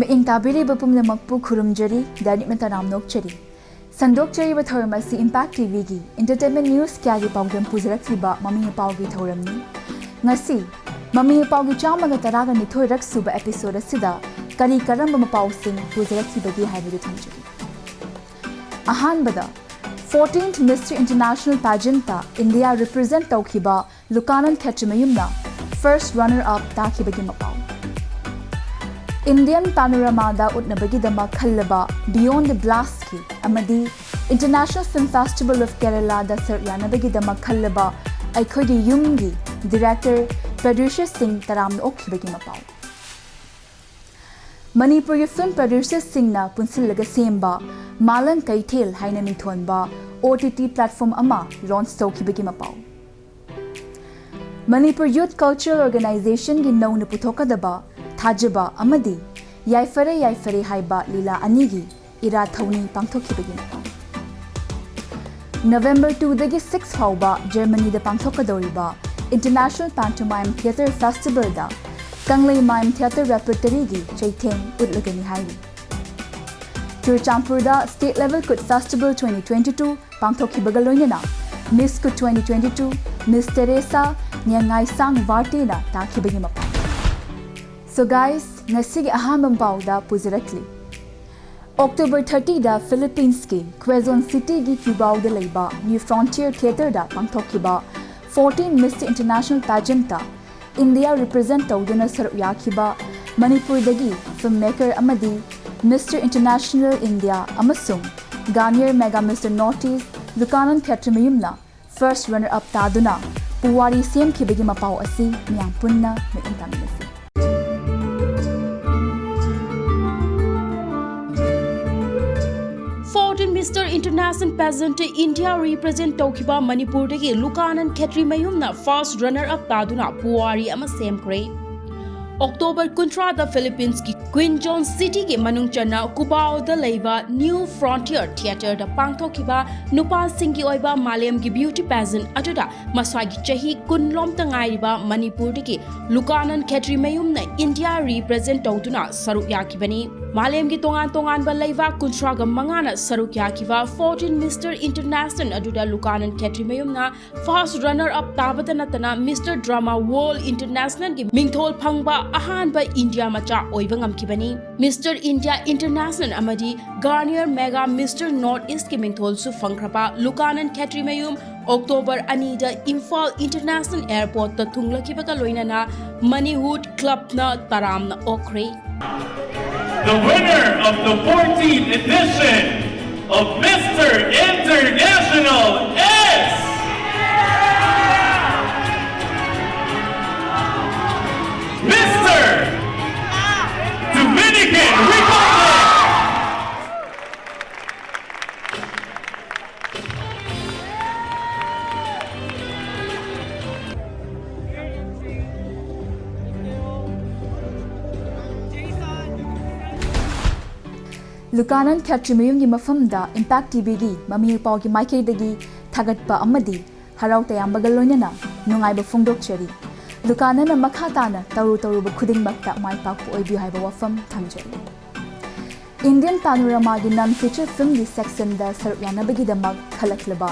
Maing tabiri bapum na magpu kurumjari dani mataram nokchari. Sandok chari ba thoram asi Impact TV gi entertainment news kya gi program pujarak siba Mami Mapao gi thoram ni. Ngasi Mami Mapao gi chamaga taraga nithoi rak suba episode asida kari karamba Mapao sing pujarak siba gi haibu thamjari. Ahanbada 14th Mr. International Pageant ta India represent tawkiba Lukanan Khetrimayumna first runner up takiba gi Mapao. Indian panorama da utnabagi dama khallaba Beyond the Blast ki amadi International Film Festival of Kerala da saryanabagi dama khallaba aikhogi yumgi director producer Singh taram okhibagi Mapao. Manipuri film producer Singh na punsillaga semba Malan Kaithel haina mithonba OTT platform ama launch tawkibagi Mapao. Manipur Youth Cultural Organization gi nauna puthokadaba Thajaba amadi Yaifare haiba lila anigi ira thawni pangthokibagi Mapao. November 2 dagi 6 hauba Germany da pangthokadoriba International Pantomime Theatre Festival da Kanglei Mime Theatre Repertory gi chaitheng utlagani hairi. Tiruchampur da State Level Kut Festival 2022 pangthokibaga loinana Miss Kut 2022 Miss Teresa Nyangai Sang Varte na takibagi Mapao. So guys, ngasigi ahambang pao da puzirakli. October 30 da Philippines ki Quezon City gi Cubao da leiba New Frontier Theatre da pangthokiba 14 Mr. International Pageant ta India represent tawduna saryakiba Manipur dagi filmmaker amadi Mr. International India amasung Garnier Mega Mr. Northeast Lukanan Khetrimayumna first runner up taduna puwari sem kibagi Mapao asi miyang punna may intaminasi. 14 Mr. International Pageant India represent Tokiba Manipur dagi Lukanan Khetrimayumna first runner up taduna puwari ama semkre. October Kuntra da Philippines ki Quezon City ki manungchana Cubao da leiba New Frontier Theatre da pangthokiba nupa singgi oiba Malem ki beauty pageant atuda maswagi chahi kunlom tangairiba Manipur dagi Lukanan Khetrimayumna India represent tawduna saruk yakibani. Malem ki tongan ba leiba Kuntra ga mangana saruk yakiba 14 Mr. International aduda Lukanan Khetrimayumna first runner up tabata natana Mr. Drama World International ki mingthol phangba ahanba India macha oiba ngamkibani. Mr. India International amadi Garnier Mega Mr. Northeast ki mingthol su phangkrapa Lukanan Khetrimayum October anida Imphal International Airport ta thunglakibaga loinana Moneywood Club na taram na okre. The winner of the 14th edition of Mr. International is Mr. Dominican Republic. Lukanan Khetrimayum gi mafam da Impact TV gi Mami Mapao gi maikei dagi thagatpa amadi harau tayambaga loinana nungaiba phongdokchari. Lukanan na makhatana taru ba khudingmakta maipakpu oibiu haiba wafam thamjari. Indian panorama gi non-feature film gi section da saryanabagi damak khalaklaba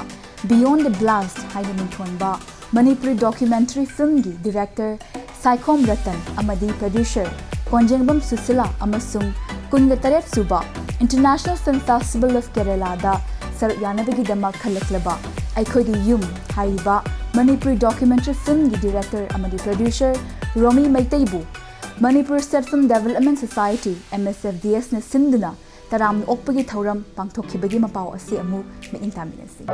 Beyond the Blast haina minthonba Manipuri documentary film gi director Saikom Ratan amadi producer Konjengbam Susila amasung Kunga Suba International Film Festival of Kerala da saryanabagi damak khalaklaba aikhogi yum haiba Manipuri documentary film gi director amadi producer Romi Maitaibu Manipur State Film Development Society MSFDS na sinduna taram okpagi thauram pangthokhibagi Mapao asi amu me intaminasi.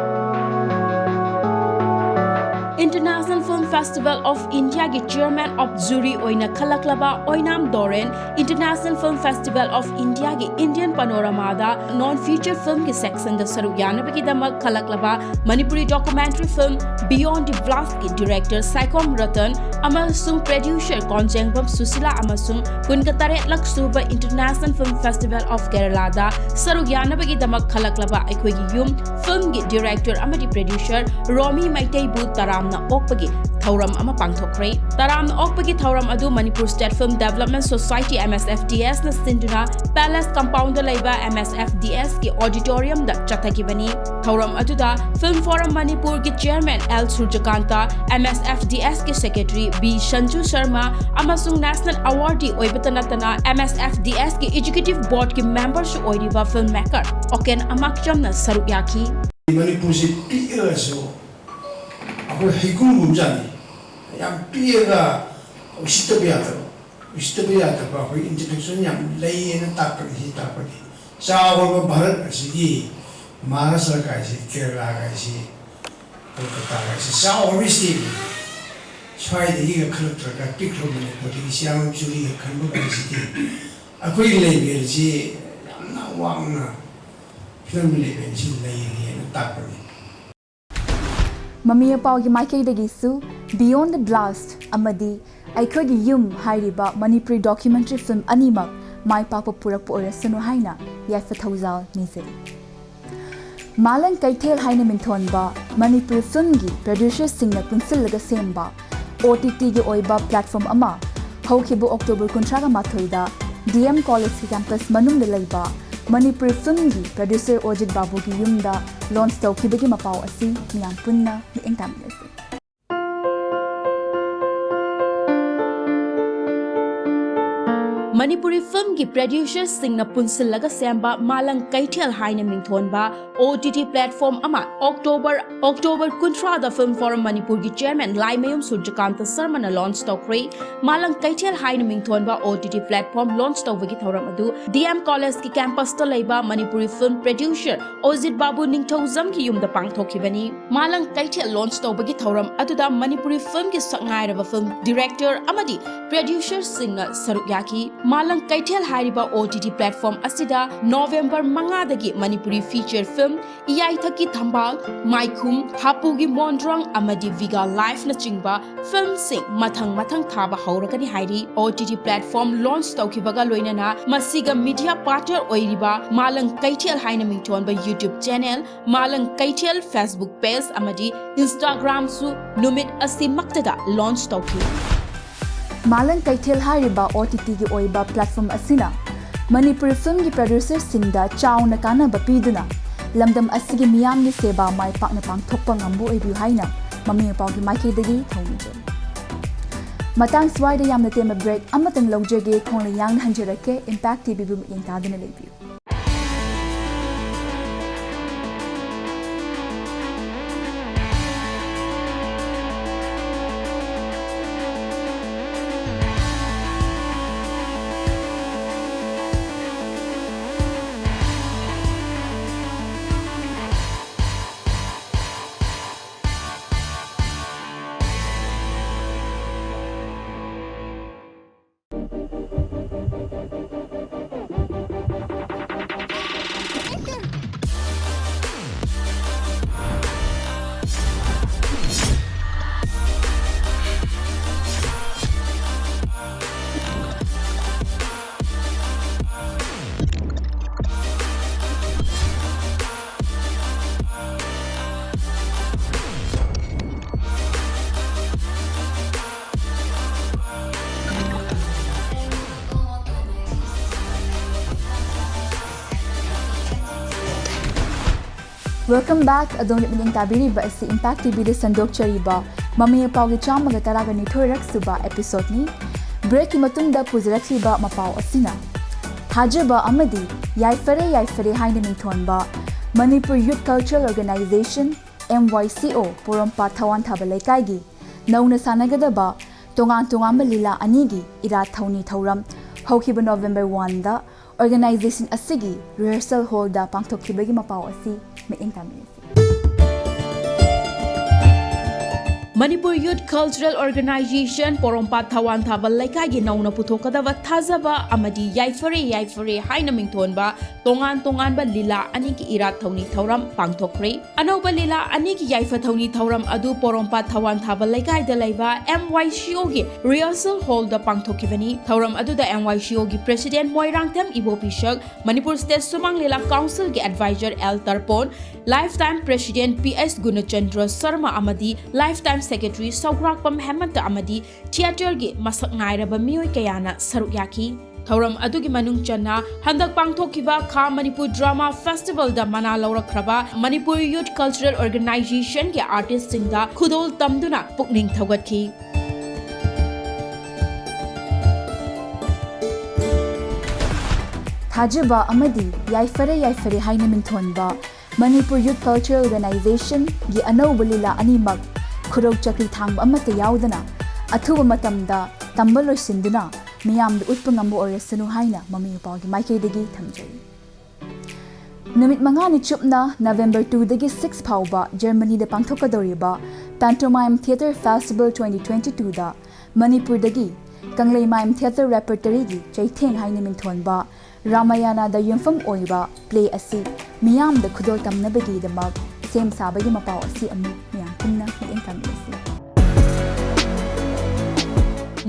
International Film Festival of India ki chairman of jury oina khalaklaba oinam Doren International Film Festival of India ki Indian panorama da non-feature film ki section da saruk yanabagi damak khalaklaba Manipuri documentary film Beyond the Blast ki director Saikom Ratan amasung producer Konjengbam Susila amasung Kunkatare Laksuba International Film Festival of Kerala da saruk yanabagi damak khalaklaba aikhogi yum film ki director amadi producer Romi Maitaibu taram na okpagi thauram ama pangthokre taram okpagi thauram adu Manipur State Film Development Society MSFDS na sinduna Palace Compound da laiba MSFDS ki auditorium da chathakibani thauram aduda Film Forum Manipur ki chairman L Surjakanta MSFDS ki secretary B Shanju Sharma amasung national awardee oibatanatana MSFDS ki executive board ki member su oiriba filmmaker Oken Amakjam na saruk yaki Manipur si piya so ako higum mumjani yang piya ga usitabiya ba ako introduction yang lay na tapagi sa ako Bharat asigi Maharashtra ka si Kerala ka si Kolkata ka si sa obviously chai de ga khaltra ka pikro mane poti siam chuli ga khanbu ka si ako level si na wang na film level si lay na tapagi Mami Mapao gi Michael Dagisu Beyond the Blast amadi Aikhogi Yum hairiba Manipuri documentary film animak mai papa purak orasanu haina yafa thousal nizari Malang Kaithel haina minthonba Manipuri film gi producer singna kunsil laga semba OTT gi oiba platform ama haukibu October 13 da DM College campus manung da laiba Manipuri film gi producer Ojit Babu gi yumda launch tawkibagi Mapao asi miyam punna ni engtamnasi Manipuri film ki producer singna punsilaga semba Malang Kaithel haina mingthonba OTT platform ama October kuntra da Film Forum Manipur ki chairman Laimayum Surjakanta Sharma na launch tawkre Malang Kaithel haina mingthonba OTT platform launch tawbagi thoram adu DM College ki campus ta laiba Manipuri film producer Ojit Babu Ningthauzam ki yumda pangthokibani Malang Kaithel launch tawbagi thoram aduda Manipuri film ki sakngairaba film director amadi producer singna saruk yaki Malang Kaithel hairiba OTT platform asida November mangadagi Manipuri feature film Iyai Thaki Thambal Maikhum Hapugi Mondrang amadi Viga Life na chingba film sing mathang thaba hauragani hairi OTT platform launch tawkibaga loinana masiga media partner oiriba Malang Kaithel haina mingthonba YouTube channel Malang Kaithel Facebook page amadi Instagram su numit asimaktada launch tawki Malang Kaithel hairiba OTT gi oiba platform asina Manipuri film gi producer singda chauna kana bapiduna lamdam asigi miyam ni seba mai pakna pangthokpa ngambu oibu haina Mami Mapao gi Michael dagi thongje matang swaida yamna tema break amatang logjege khongla yang hanjerake Impact TV bu yengtadana lebiu Welcome back adong nitming tabiri ba si Impact TV de sandok chariba Mami Mapao gi chamaga taraga ni thorak suba episode ni break ki matungda puzraksi ba Mapao asina hajaba amadi yaifare haina mingthonba Manipur Youth Cultural Organization MYCO porompa thawan thabalaikai gi nauna sanagada ba tongan malila anigi ira thauni thauram haukiba November 1 da organization asigi rehearsal hall da pangthokibagi Mapao asi me engtamnesi Manipur Youth Cultural Organization porompa thawan thabal laikai gi nauna puthokadaba thazaba amadi yaifare haina mingthonba tongan ba lila ani ki ira thauni thauram pangthokre anoba lila ani ki yaifa thauni thauram adu porompa thawan thabal laikai da laiba MYCO gi rehearsal hall da pangthokibani thauram adu da MYCO gi president Moirangtham Ibo Pishak Manipur State Sumang Lila Council gi advisor L Tarpon lifetime president PS Gunachandra Sharma amadi lifetime Secretary Saukrakpam Hemanta amadi theater gi masak nairaba mioi kayana saruk yaki. Thauram adugi manung channa handak pangthokiba Kha Manipur Drama Festival da mana laurakraba Manipuri Youth Cultural Organization ki artist singda khudol tamduna pukning thaugatki. Thajaba amadi yaifare haina minthonba Manipur Youth Cultural Organization gi anauba lila animak khurok chakri thangba amata yaudana athuba matamda tamba loisinduna miyamda utpa ngambu oresanu haina Mami Mapao gi maikaidagi thamjai. Numit mangani chupna November 2 dagi 6 phauba Germany da pangthokadoriba Pantomime Theatre Festival 2022 da Manipur dagi Kanglei Mime Theatre Repertory gi chaitheng haina minthonba Ramayana da yumfam oiba play asi miyam da khudol tamnabagi da mag sem sabagi Mapao asi amu miyam punna mi asi.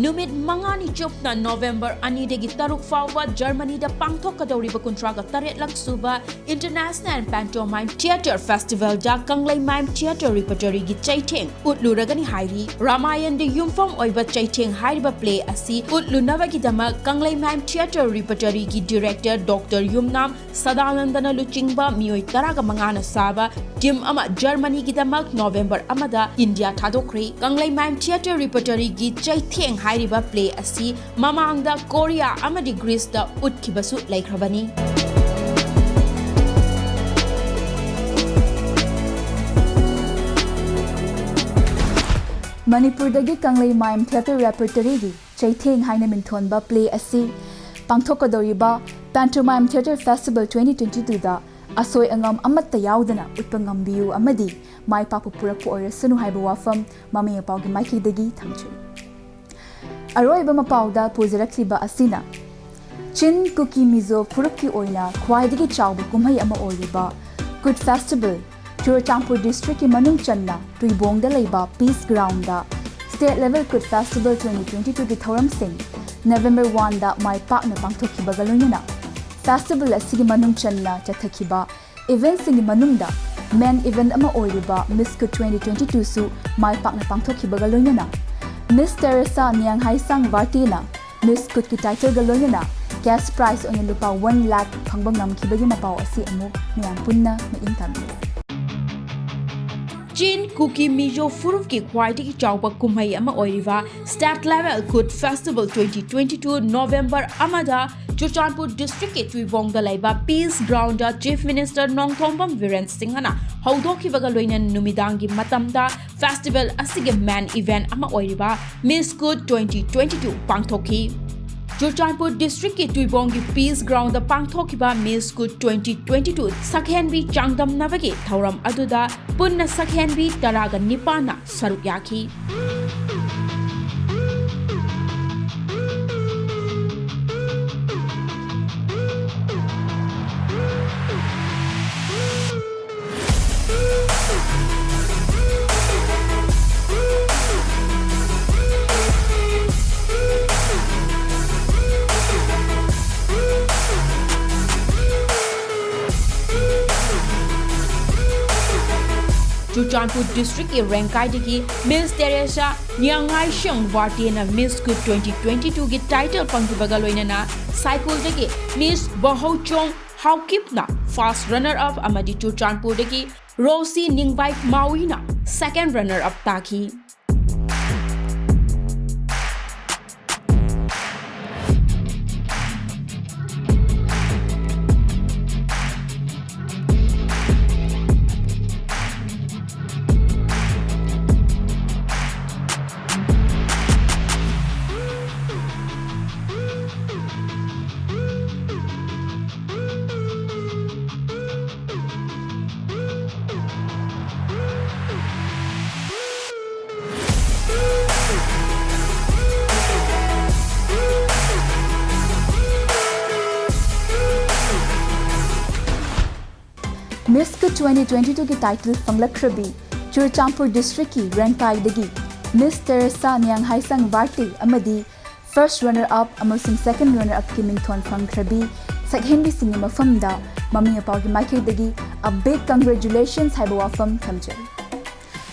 Numit mangani chupna November ani degi taruk fauba Germany da pangthokadoriba kuntraga taret laksuba International Pantomime Theatre Festival da Kanglei Mime Theatre Repertory gi chaitheng utluragani hairi Ramayan de yumfam oiba chaitheng hairiba play asi utlunabagi dama Kanglei Mime Theatre Repertory gi director Dr. Yumnam Sadanandana Luchingba mioi taraga mangana saba team ama Germany gi damak November amada India thadokri Kanglei Mime Theatre Repertory gi chaitheng hairiba play asi mamangda Korea amadi Greece da utkibasu laikhrabani. Manipur dagi Kanglei Mime Theatre Repertory gi chaitheng haina minthonba play asi pangthokadoriba Pantomime Theatre Festival 2022 da asoi angam amatta yaudana utpangam biu amadi mai papu purakpu oresanu haiba wafam Mami Mapao gi maikaidagi thamjai. Aroiba Mapao da puzirakliba asina Chin Kuki Mizo Purukki oina khwaidagi chawba kumhai ama oriba Good Festival Churachandpur District ki manung channa Tuibong da leiba Peace Ground da State Level Good Festival 2022 ki thoram sing November 1 da mai pak na pangthokhiba galunina Festival asigi manung channa chathakiba event singi manung da main event ama oriba Miss Good 2022 su mai pak na pangthokhiba galunina Miss Teresa Niang Haisang Vartina Miss Good ki title galonina cash prize on lupa 1 lakh phangbang namkhibagi Mapao asi amu miyam punna maingtam. Chin Kuki Mizo Furuf ki khwaidagi chawba kumhai ama oiriba State Level Good Festival 2022 November amada Churachandpur District ke Tuibong da laiba Peace Ground da Chief Minister Nongthombam Viren Singhana haudokibaga loinan numidangi matamda festival asige main event ama oiriba Miss Good 2022 pangthoki. Churachandpur District ke Tuibong ki Peace Ground da pangthokiba Miss Good 2022 sakhenbi changdam nabagi thauram aduda punna sakhenbi taraga nipana saruk yaki. Churachandpur District ke Rankai dagi Miss Teresa Niang Haisang Vartina Miss Good 2022 ki title pangkibaga loinana cycle dagi Miss Bahauchong Haukipna first runner up amadi Churachandpur dagi Rosie Ningbai Mawina second runner up taki. Miss Good 2022 ki title Panglakrabi Churachandpur District ki Rankai dagi Miss Teresa Niang Haisang Varti amadi first runner up amasung second runner up ki mingthon Pangkrabi sakhenbi singi mafamda Mami Mapao ki maikaidagi a big congratulations haiba wafam thamjai.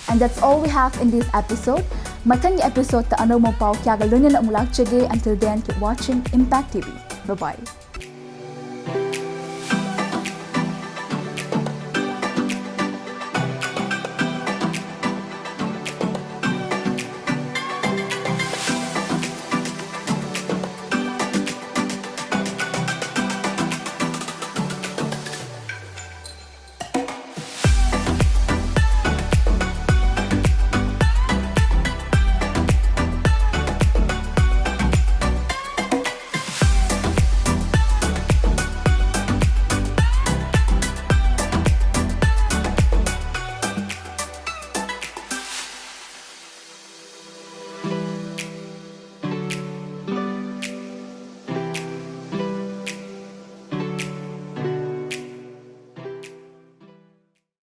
And that's all we have in this episode. Matang episode ta ano mo pao kya galunyan na umulak chege. Until then, keep watching Impact TV. Bye-bye.